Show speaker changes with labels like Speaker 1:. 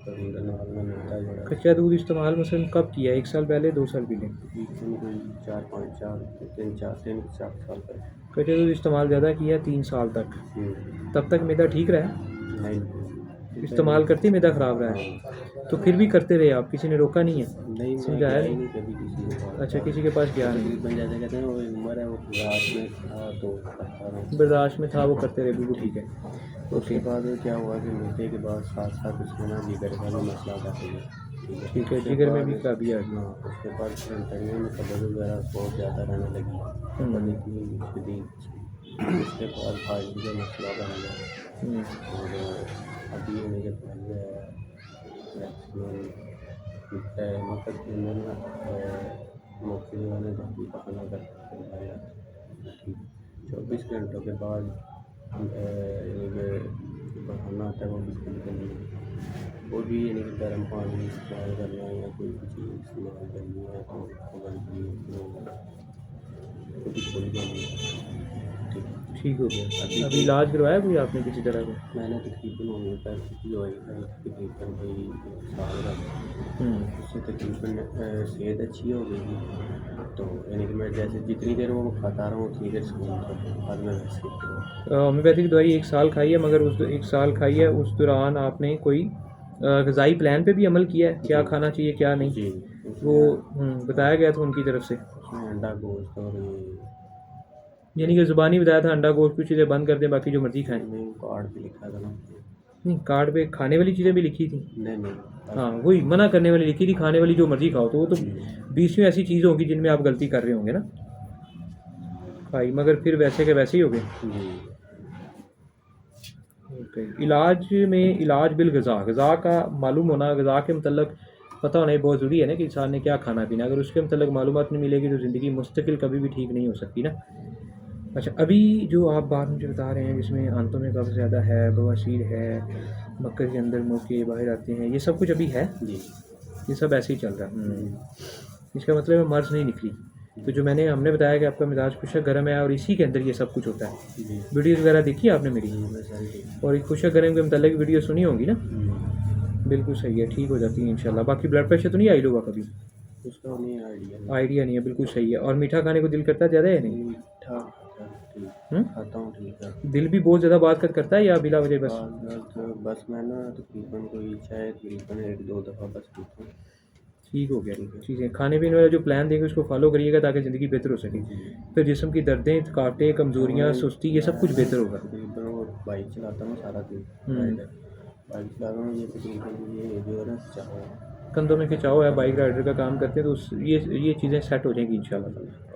Speaker 1: कभी रनवाल में मिलता है बड़ा।
Speaker 2: कच्चा दूध इस्तेमाल मसलन कब किया, 1 साल पहले, 2 साल पहले?
Speaker 1: कोई 4-5 साल 3-4 साल पहले।
Speaker 2: कच्चा दूध इस्तेमाल ज़्यादा किया 3 साल तक, तब तक मैदा ठीक रहा?
Speaker 1: नहीं
Speaker 2: इस्तेमाल करते ही मैदा ख़राब रहा है? तो फिर भी करते रहे आप, किसी ने रोका नहीं है,
Speaker 1: नहीं, मैं
Speaker 2: समझाया
Speaker 1: गया ही
Speaker 2: नहीं?
Speaker 1: नहीं कभी किसी के पास।
Speaker 2: अच्छा, किसी के पास गया नहीं,
Speaker 1: तकरीबन जैसे कहते हैं वो उम्र है, वो रात में था तो करता रहा।
Speaker 2: बर्दाश्त में था वो करते रहे, बिल्कुल ठीक है।
Speaker 1: उसके
Speaker 2: ओके,
Speaker 1: बाद क्या हुआ कि मीठे के बाद साथ साथ उसमें ना जिगर का भी मसला था।
Speaker 2: ठीक है,
Speaker 1: उसके
Speaker 2: जिगर में
Speaker 1: बाद
Speaker 2: भी खराबी आ गई।
Speaker 1: हाँ, उसके बाद तंतरियों में कब्ज वगैरह बहुत ज़्यादा रहने लगी, कब्ज इतनी शदीद। उसके बाद फाइल का मसला बन गया। और अभी मेरे पहले मतलब मौके वाले जल्दी पकाना करवाया। ठीक, 24 घंटों के बाद पकाना आता है वो बिल्कुल करनी है। वो भी यानी कि गर्म पानी इस्तेमाल करना है या कोई भी चीज़ इस्तेमाल करनी है तो बनती है तो बिल्कुल करनी है। ठीक,
Speaker 2: ठीक हो गया। अभी इलाज करवाया कोई आपने किसी तरह का?
Speaker 1: मैंने तकरीबन होम्योपैथी की दवाई खाई तकरीबन भाई 1 साल का। उससे तकरीबन सेहत अच्छी हो गई थी। तो यानी कि मैं जैसे जितनी देर वो खाता रहा हूँ उतनी देर सुकून था, बाद में वैसे ही हुआ।
Speaker 2: होम्योपैथिक दवाई 1 साल खाई है, मगर उस 1 साल खाई है, उस दौरान आपने कोई ग़िज़ाई प्लान पे भी अमल किया है, क्या
Speaker 1: जी
Speaker 2: खाना चाहिए क्या नहीं?
Speaker 1: जी,
Speaker 2: वो
Speaker 1: उसमें
Speaker 2: बताया गया था उनकी तरफ से,
Speaker 1: उसमें अंडा गोश्त और
Speaker 2: यानी कि ज़ुबानी बताया था अंडा गोश्त कुछ चीज़ें बंद कर दें, बाकी जो मर्ज़ी खाएं?
Speaker 1: नहीं कार्ड पे लिखा था ना।
Speaker 2: नहीं, कार्ड पे खाने वाली चीज़ें भी लिखी थी?
Speaker 1: नहीं नहीं,
Speaker 2: हाँ, वही मना करने वाली लिखी थी, खाने वाली जो मर्ज़ी खाओ, तो वो तो
Speaker 1: जी
Speaker 2: 20वीं ऐसी चीज़ होगी जिनमें आप गलती कर रहे होंगे ना खाई, मगर फिर वैसे के वैसे ही हो गए।
Speaker 1: जी।
Speaker 2: ओके, इलाज में इलाज बिल ग़िज़ा, ग़िज़ा का मालूम होना, ग़िज़ा के मतलब पता होना ये बहुत ज़रूरी है ना कि इंसान ने क्या खाना पीना, अगर उसके मतलब मालूमात नहीं मिलेगी तो ज़िंदगी मुस्तकिल कभी भी ठीक नहीं हो सकती ना। अच्छा, अभी जो आप बात मुझे बता रहे हैं जिसमें आंतों में कब्ज़ ज़्यादा है, बवासीर है, मक्कड़ के अंदर मोतिये बाहर आते हैं, ये सब कुछ अभी है?
Speaker 1: जी
Speaker 2: ये सब ऐसे ही चल रहा है। इसका मतलब है मर्ज़ नहीं निकली। तो जो हमने बताया कि आपका मिजाज खुशक गर्म है और इसी के अंदर ये सब कुछ होता है।
Speaker 1: जी
Speaker 2: वीडियोज़ वगैरह देखी है आपने मेरी?
Speaker 1: मैं सारी ठीक।
Speaker 2: और खुशक गर्म के मतलब वीडियो सुनी होंगी ना? बिल्कुल सही है, ठीक हो जाती है इंशाल्लाह। बाकी ब्लड प्रेशर तो नहीं हाई होगा कभी?
Speaker 1: उसका नहीं आइडिया।
Speaker 2: आइडिया नहीं है, बिल्कुल सही है। और मीठा खाने को दिल करता है ज़्यादा या नहीं?
Speaker 1: मीठा ठीक
Speaker 2: हुँ?
Speaker 1: खाता हूँ, ठीक है।
Speaker 2: दिल भी बहुत ज़्यादा बात करता है या बिला वजह बस?
Speaker 1: तो बस मैं ना तकरीबन कोई चाय तकरीबन 1-2 दफ़ा बस पीता हूँ।
Speaker 2: ठीक हो गया।
Speaker 1: ठीक है।
Speaker 2: चीज़ें खाने पीने वाला जो प्लान देंगे उसको फॉलो करिएगा ताकि ज़िंदगी बेहतर हो सके। फिर जिस्म की दर्दें, थकावटें, कमज़ोरियाँ, सुस्ती ये सब कुछ बेहतर होगा।
Speaker 1: तकरीबन वो बाइक चलाता हूँ सारा दिन। बाइक चलाता हूँ, ये तकरीबन ये जो है ना चाह
Speaker 2: कंधों में खिंचाव है, बाइक राइडर का काम करते हैं तो ये चीज़ें सेट हो जाएंगी इंशाल्लाह।